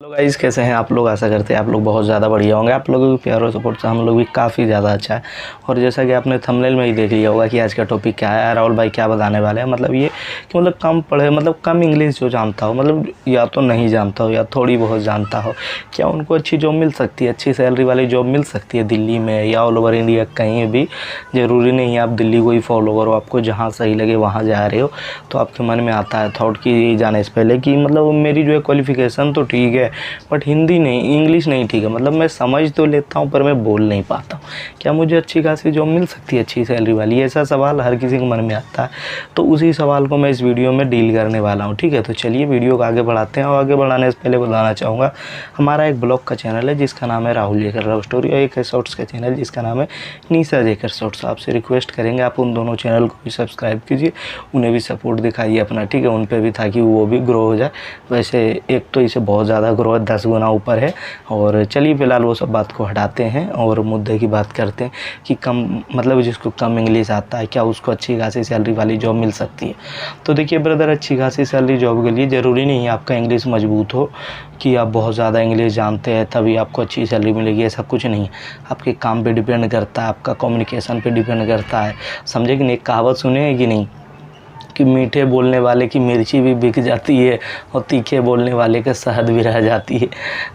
Hello guys, कैसे हैं आप लोग। आशा करते हैं आप लोग बहुत ज़्यादा बढ़िया होंगे। आप लोगों के प्यार और सपोर्ट से हम लोग भी काफ़ी ज़्यादा अच्छा है। और जैसा कि आपने थंबनेल में ही देख लिया होगा कि आज का टॉपिक क्या है। राहुल भाई क्या बताने वाले हैं, मतलब ये कि मतलब कम पढ़े, मतलब कम इंग्लिश जो जानता हो, मतलब या तो नहीं जानता हो या थोड़ी बहुत जानता हो, क्या उनको अच्छी जॉब मिल सकती है, अच्छी सैलरी वाली जॉब मिल सकती है दिल्ली में या ऑल ओवर इंडिया कहीं भी। ज़रूरी नहीं है आप दिल्ली को ही फॉलो करो, आपको जहाँ सही लगे वहाँ जा रहे हो तो आपके मन में आता है थॉट कि जाने से पहले कि मतलब मेरी जो है क्वालिफ़िकेशन तो ठीक है बट हिंदी नहीं, इंग्लिश नहीं ठीक है, मतलब मैं समझ तो लेता हूँ पर मैं बोल नहीं पाता हूँ। क्या मुझे अच्छी खासी जॉब मिल सकती है अच्छी सैलरी वाली, ऐसा सवाल हर किसी के मन में आता है। तो उसी सवाल को मैं इस वीडियो में डील करने वाला हूँ। ठीक है, तो चलिए वीडियो को आगे बढ़ाते हैं। और आगे बढ़ाने से पहले बताना चाहूँगा, हमारा एक ब्लॉग का चैनल है जिसका नाम है राहुल जेकर लव स्टोरी, और एक है शॉर्ट्स का चैनल जिसका नाम है निशा जेकर शॉर्ट्स। आपसे रिक्वेस्ट करेंगे आप उन दोनों चैनल को भी सब्सक्राइब कीजिए, उन्हें भी सपोर्ट दिखाइए अपना, ठीक है, उन पर भी, ताकि वो भी ग्रो हो जाए। वैसे एक तो इसे बहुत ज़्यादा ग्रो है, 10 गुना ऊपर है। और चलिए फिलहाल वो सब बात को हटाते हैं और मुद्दे की बात करते हैं कि कम, मतलब जिसको कम इंग्लिश आता है क्या उसको अच्छी खासी सैलरी वाली जॉब मिल सकती है। तो देखिए ब्रदर, अच्छी खासी सैलरी जॉब के लिए ज़रूरी नहीं है आपका इंग्लिश मजबूत हो, कि आप बहुत ज़्यादा इंग्लिश जानते हैं तभी आपको अच्छी सैलरी मिलेगी, ऐसा कुछ नहीं है। आपके काम पे डिपेंड करता है, आपका कम्युनिकेशन पे डिपेंड करता है। समझे कि नहीं, एक कहावत सुने हैं कि नहीं कि मीठे बोलने वाले की मिर्ची भी बिक जाती है और तीखे बोलने वाले का शहद भी रह जाती है,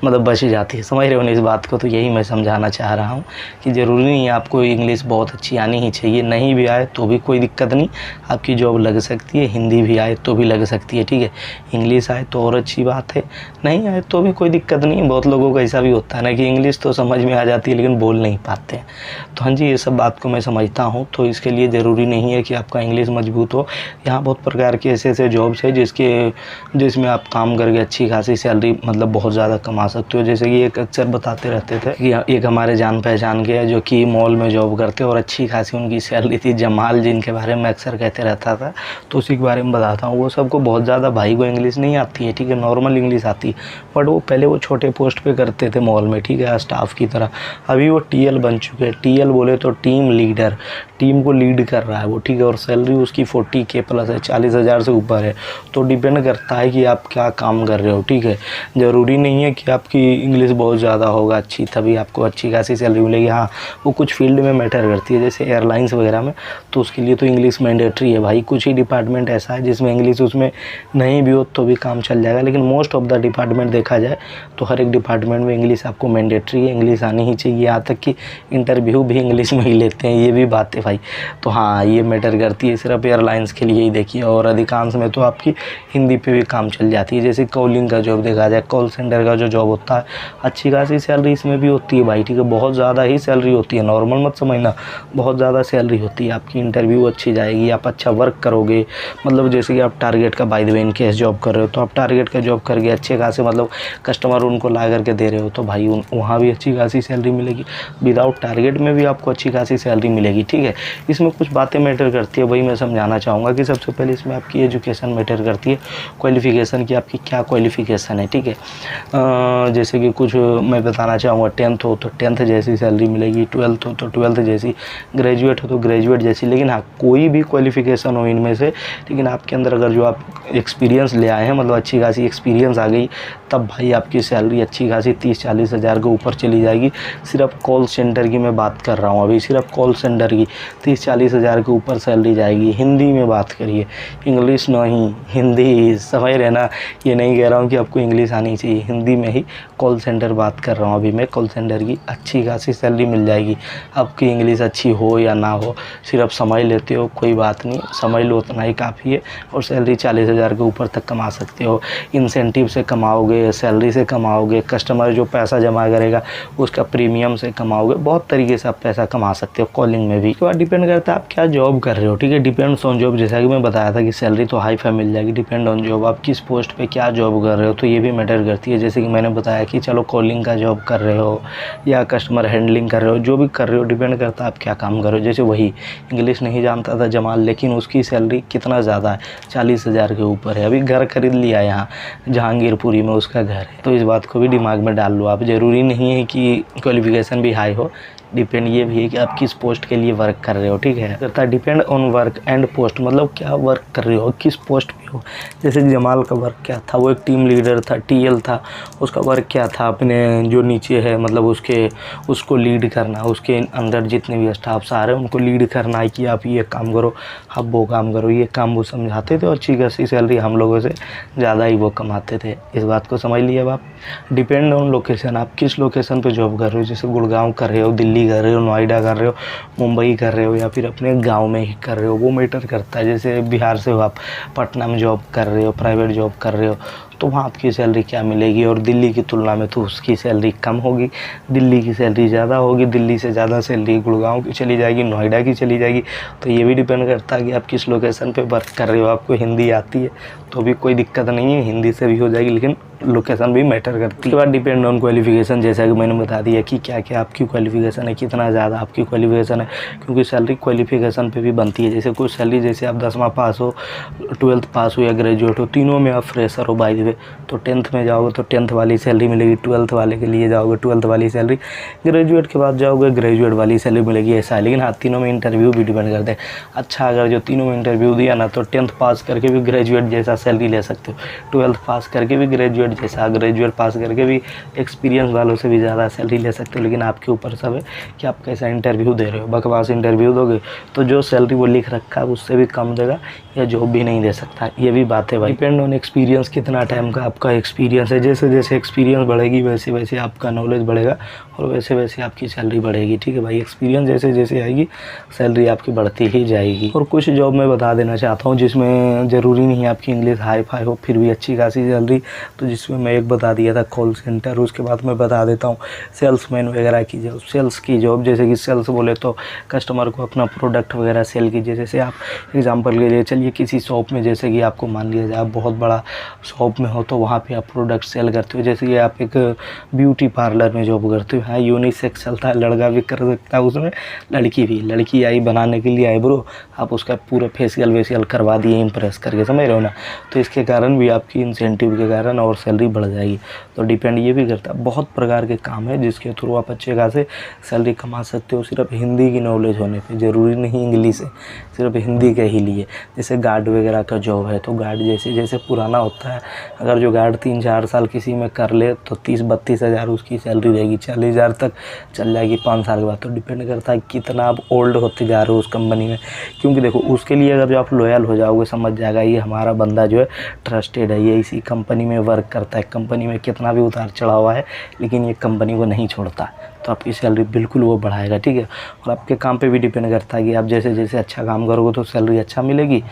मतलब बच जाती है। समझ रहे हो ना इस बात को। तो यही मैं समझाना चाह रहा हूँ कि ज़रूरी नहीं है आपको इंग्लिश बहुत अच्छी आनी ही चाहिए, नहीं भी आए तो भी कोई दिक्कत नहीं, आपकी जॉब लग सकती है। हिंदी भी आए तो भी लग सकती है, ठीक है। इंग्लिश आए तो और अच्छी बात है, नहीं आए तो भी कोई दिक्कत नहीं है। बहुत लोगों का ऐसा भी होता है ना कि इंग्लिश तो समझ में आ जाती है लेकिन बोल नहीं पाते हैं। तो हाँ जी, ये सब बात को मैं समझता हूँ। तो इसके लिए ज़रूरी नहीं है कि आपका इंग्लिश मजबूत हो। यहाँ बहुत प्रकार के ऐसे जॉब्स है जिसमें आप काम करके अच्छी खासी सैलरी, मतलब बहुत ज़्यादा कमा सकते हो। जैसे कि एक अक्सर बताते रहते थे कि एक हमारे जान पहचान के है जो कि मॉल में जॉब करते और अच्छी खासी उनकी सैलरी थी, जमाल, जिनके बारे में अक्सर कहते रहता था। तो उसी के बारे में बताता हूँ। वो सबको बहुत ज़्यादा भाई को इंग्लिश नहीं आती है, ठीक है, नॉर्मल इंग्लिश आती है, बट वो पहले वो छोटे पोस्ट पे करते थे मॉल में, ठीक है, स्टाफ की तरह। अभी वो टीएल बन चुके हैं। टीएल बोले तो टीम लीडर, टीम को लीड कर रहा है वो, ठीक है, और सैलरी उसकी 40K प्लस है, 40,000 से ऊपर है। तो डिपेंड करता है कि आप क्या काम कर रहे हो, ठीक है। ज़रूरी नहीं है कि आपकी इंग्लिश बहुत ज़्यादा होगा अच्छी तभी आपको अच्छी खासी सैलरी मिलेगी। हाँ, वो कुछ फील्ड में मैटर करती है, जैसे एयरलाइंस वगैरह में, तो उसके लिए तो इंग्लिश मैंडेटरी है भाई। कुछ ही डिपार्टमेंट ऐसा है जिसमें इंग्लिश उसमें नहीं भी हो तो भी काम चल जाएगा, लेकिन मोस्ट ऑफ द डिपार्टमेंट देखा जाए तो हर एक डिपार्टमेंट में इंग्लिश आपको मैंडेटरी है, इंग्लिश आनी ही चाहिए। यहाँ तक कि इंटरव्यू भी इंग्लिश में ही लेते हैं, ये भी बात है भाई। तो हाँ, ये मैटर करती है, सिर्फ एयरलाइंस के लिए ही देखिए। और अधिकांश में तो आपकी हिंदी पे भी काम चल जाती है। जैसे कॉलिंग का जॉब देखा जाए, कॉल सेंटर का जो जॉब होता है, अच्छी खासी सैलरी इसमें भी होती है भाई, ठीक है, बहुत ज़्यादा ही सैलरी होती है, नॉर्मल मत समझना, बहुत ज़्यादा सैलरी होती है। आपकी इंटरव्यू अच्छी जाएगी, आप अच्छा वर्क करोगे, मतलब जैसे कि आप टारगेट का, by the way in case job कर रहे हो तो आप टारगेट का जॉब करके अच्छे खासे, मतलब कस्टमर उनको ला करके दे रहे हो तो भाई वहाँ भी अच्छी खासी सैलरी मिलेगी। विदाउट टारगेट में भी आपको अच्छी खासी सैलरी मिलेगी, ठीक है। इसमें कुछ बातें मैटर करती है, वही मैं समझाना चाहूँगा कि सबसे पहले इसमें आपकी एजुकेशन मैटर करती है, क्वालिफ़िकेशन की आपकी क्या क्वालिफ़िकेशन है, ठीक है। जैसे कि कुछ मैं बताना चाहूँगा, 10th हो तो 10th जैसी सैलरी मिलेगी, 12th हो तो 12th जैसी, ग्रेजुएट हो तो ग्रेजुएट जैसी। लेकिन हाँ, कोई भी क्वालिफ़िकेशन हो इनमें से, लेकिन आपके अंदर अगर जो आप एक्सपीरियंस ले आए हैं, मतलब अच्छी खासी एक्सपीरियंस आ गई, तब भाई आपकी सैलरी अच्छी खासी 30-40 हज़ार के ऊपर चली जाएगी। सिर्फ कॉल सेंटर की मैं बात कर रहा हूँ अभी, सिर्फ कॉल सेंटर की 30-40 हज़ार के ऊपर सैलरी जाएगी। हिंदी में बात करिए, इंग्लिश नहीं, हिंदी, समझ रहे ना। ये नहीं कह रहा हूँ कि आपको इंग्लिश आनी चाहिए, हिंदी में ही कॉल सेंटर बात कर रहा हूँ अभी मैं। कॉल सेंटर की अच्छी खासी सैलरी मिल जाएगी, आपकी इंग्लिश अच्छी हो या ना हो, सिर्फ समझ लेते हो कोई बात नहीं, समझ लो उतना ही काफ़ी है, और सैलरी 40 हज़ार के ऊपर तक कमा सकते हो। इंसेंटिव से कमाओगे, सैलरी से कमाओगे, कस्टमर जो पैसा जमा करेगा उसका प्रीमियम से कमाओगे, बहुत तरीके से आप पैसा कमा सकते हो कॉलिंग में भी। इसके बाद डिपेंड करता है आप क्या जॉब कर रहे हो, ठीक है, डिपेंड्स ऑन जॉब। जैसा कि मैं बताया था कि सैलरी तो हाई फाई मिल जाएगी, डिपेंड ऑन जॉब, आप किस पोस्ट पे क्या जॉब कर रहे हो तो ये भी मैटर करती है। जैसे कि मैंने बताया कि चलो कॉलिंग का जॉब कर रहे हो या कस्टमर हैंडलिंग कर रहे हो, जो भी कर रहे हो डिपेंड करता है आप क्या काम कर रहे हो। जैसे वही इंग्लिश नहीं जानता था जमाल, लेकिन उसकी सैलरी कितना ज़्यादा है, 40 हज़ार के ऊपर है। अभी घर खरीद लिया यहाँ जहांगीरपुरी में, उसका घर है। तो इस बात को भी दिमाग में डाल लो आप। ज़रूरी नहीं है कि क्वालिफ़िकेशन भी हाई हो, डिपेंड ये भी है कि आप किस पोस्ट के लिए वर्क कर रहे हो, ठीक है। करता depend on work and post, मतलब क्या वर्क कर रहे हो, किस पोस्ट पे लोग। जैसे जमाल का वर्क क्या था, वो एक टीम लीडर था, टीएल था, उसका वर्क क्या था, अपने जो नीचे है मतलब उसको लीड करना, उसके अंदर जितने भी स्टाफ्स आ रहे हैं उनको लीड करना है कि आप ये काम करो, आप वो काम करो, ये काम वो समझाते थे और अच्छी खासी सैलरी हम लोगों से ज़्यादा ही वो कमाते थे। इस बात को समझ लिए अब आप। डिपेंड ऑन लोकेशन, आप किस लोकेशन पे जॉब कर रहे हो, जैसे गुड़गांव कर रहे हो, दिल्ली कर रहे हो, नोएडा कर रहे हो, मुंबई कर रहे हो या फिर अपने गांव में ही कर रहे हो, वो मैटर करता है। जैसे बिहार से हो आप, पटना में जॉब कर रहे हो, प्राइवेट जॉब कर रहे हो, तो वहाँ आपकी सैलरी क्या मिलेगी, और दिल्ली की तुलना में तो उसकी सैलरी कम होगी, दिल्ली की सैलरी ज़्यादा होगी, दिल्ली से ज़्यादा सैलरी गुड़गांव की चली जाएगी, नोएडा की चली जाएगी। तो ये भी डिपेंड करता है कि आप किस लोकेशन पे वर्क कर रहे हो। आपको हिंदी आती है तो भी कोई दिक्कत नहीं है, हिंदी से भी हो जाएगी, लेकिन लोकेशन भी मैटर करती है। उसके बाद डिपेंड ऑन क्वालिफिकेशन, जैसा कि मैंने बता दिया कि क्या क्या आपकी क्वालिफिकेशन है, कितना ज़्यादा आपकी क्वालिफिकेशन है, क्योंकि सैलरी क्वालिफिकेशन पे भी बनती है। जैसे कोई सैलरी, जैसे आप 10वां पास हो, 12th पास हो या ग्रेजुएट हो, तीनों में आप फ्रेशर हो बाय द वे, तो 10th में जाओगे तो 10th वाली सैलरी मिलेगी, 12th वाले के लिए जाओगे 12th वाली सैलरी, ग्रेजुएट के बाद जाओगे ग्रेजुएट वाली सैलरी मिलेगी, ऐसा है। लेकिन हाँ, तीनों में इंटरव्यू भी डिपेंड करते हैं। अच्छा, अगर जो तीनों में इंटरव्यू दिया ना, तो 10th पास करके भी ग्रेजुएट जैसा सैलरी ले सकते हो, 12th पास करके भी ग्रेजुएट जैसा, ग्रेजुएट पास करके भी एक्सपीरियंस वालों से भी ज़्यादा सैलरी ले सकते हो। लेकिन आपके ऊपर सब है कि आप कैसा इंटरव्यू दे रहे हो। बकवास इंटरव्यू दोगे तो जो सैलरी वो लिख रखा है उससे भी कम देगा या जॉब भी नहीं दे सकता। ये भी बात है भाई। डिपेंड ऑन एक्सपीरियंस, कितना टाइम का आपका एक्सपीरियंस है। जैसे जैसे एक्सपीरियंस बढ़ेगी वैसे वैसे आपका नॉलेज बढ़ेगा और वैसे वैसे आपकी सैलरी बढ़ेगी। ठीक है भाई, एक्सपीरियंस जैसे जैसे आएगी सैलरी आपकी बढ़ती ही जाएगी। और कुछ जॉब मैं बता देना चाहता हूँ जिसमें ज़रूरी नहीं है आपकी इंग्लिश हाई फाई हो, फिर भी अच्छी खासी सैलरी। तो जिसमें मैं एक बता दिया था कॉल सेंटर, उसके बाद मैं बता देता हूँ सेल्समैन वगैरह की जॉब, सेल्स की जॉब। जैसे कि सेल्स बोले तो कस्टमर को अपना प्रोडक्ट वगैरह सेल कीजिए। जैसे आप एग्जांपल के लिए चलिए किसी शॉप में, जैसे कि आपको मान लिया जाए आप बहुत बड़ा शॉप में हो तो वहाँ पे आप प्रोडक्ट सेल करते हो। जैसे कि आप एक ब्यूटी पार्लर में जॉब करते हो, हाँ यूनिसेक्स चलता है, लड़का भी कर सकता है उसमें, लड़की भी। लड़की आई बनाने के लिए आईब्रो, आप उसका पूरा फेशियल वेशियल करवा दिए इम्प्रेस करके, समझ रहे हो ना। तो इसके कारण भी आपकी इंसेंटिव के कारण और सैलरी बढ़ जाएगी। तो डिपेंड ये भी करता है, बहुत प्रकार के काम है जिसके थ्रू आप अच्छे खासे सैलरी कमा सकते हो। सिर्फ हिंदी की नॉलेज होने पे, ज़रूरी नहीं इंग्लिश है, सिर्फ हिंदी के ही लिए। जैसे गार्ड वगैरह का जॉब है तो गार्ड जैसे जैसे पुराना होता है, अगर जो गार्ड 3-4 साल किसी में कर ले तो 30-32 हज़ार उसकी सैलरी रहेगी, 40,000 तक चल जाएगी 5 साल के बाद। तो डिपेंड करता है कितना आप ओल्ड होते जा रहे हो उस कंपनी में। क्योंकि देखो उसके लिए अगर जो आप लॉयल हो जाओगे, समझ जाएगा ये हमारा बंदा जो है ट्रस्टेड है, ये इसी कंपनी में वर्क करता है, कंपनी में कितना भी उतार चढ़ा हुआ है लेकिन ये कंपनी को नहीं छोड़ता, तो आपकी सैलरी बिल्कुल वो बढ़ाएगा। ठीक है, और आपके काम पे भी डिपेंड करता है कि आप जैसे जैसे अच्छा काम करोगे तो सैलरी अच्छा मिलेगी,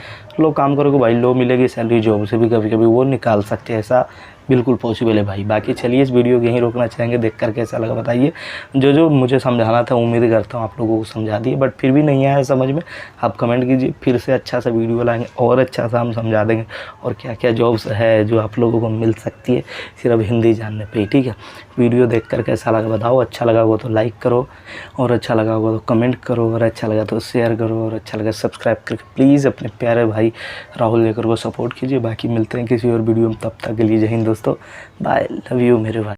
लो काम करोगे भाई लो मिलेगी सैलरी, जॉब से भी कभी कभी वो निकाल सकते हैं, ऐसा बिल्कुल पॉसिबल है भाई। बाकी चलिए इस वीडियो को यहीं रोकना चाहेंगे, देख कर कैसा लगा बताइए। जो जो मुझे समझाना था उम्मीद करता हूँ आप लोगों को समझा दिए, बट फिर भी नहीं आया समझ में, आप कमेंट कीजिए, फिर से अच्छा सा वीडियो लाएंगे और अच्छा सा हम समझा देंगे और क्या क्या जॉब्स है जो आप लोगों को मिल सकती है सिर्फ हिंदी जानने पर ही। ठीक है, वीडियो देख कर कैसा लगा बताओ, अच्छा लगा हो तो लाइक करो और अच्छा लगा होगा तो कमेंट करो और अच्छा लगा तो शेयर करो और अच्छा लगा सब्सक्राइब करके प्लीज़ अपने प्यारे भाई राहुल लेकर को सपोर्ट कीजिए। बाकी मिलते हैं किसी और वीडियो में, तब तक के लिए जय हिंद दोस्तों, बाय, लव यू मेरे भाई।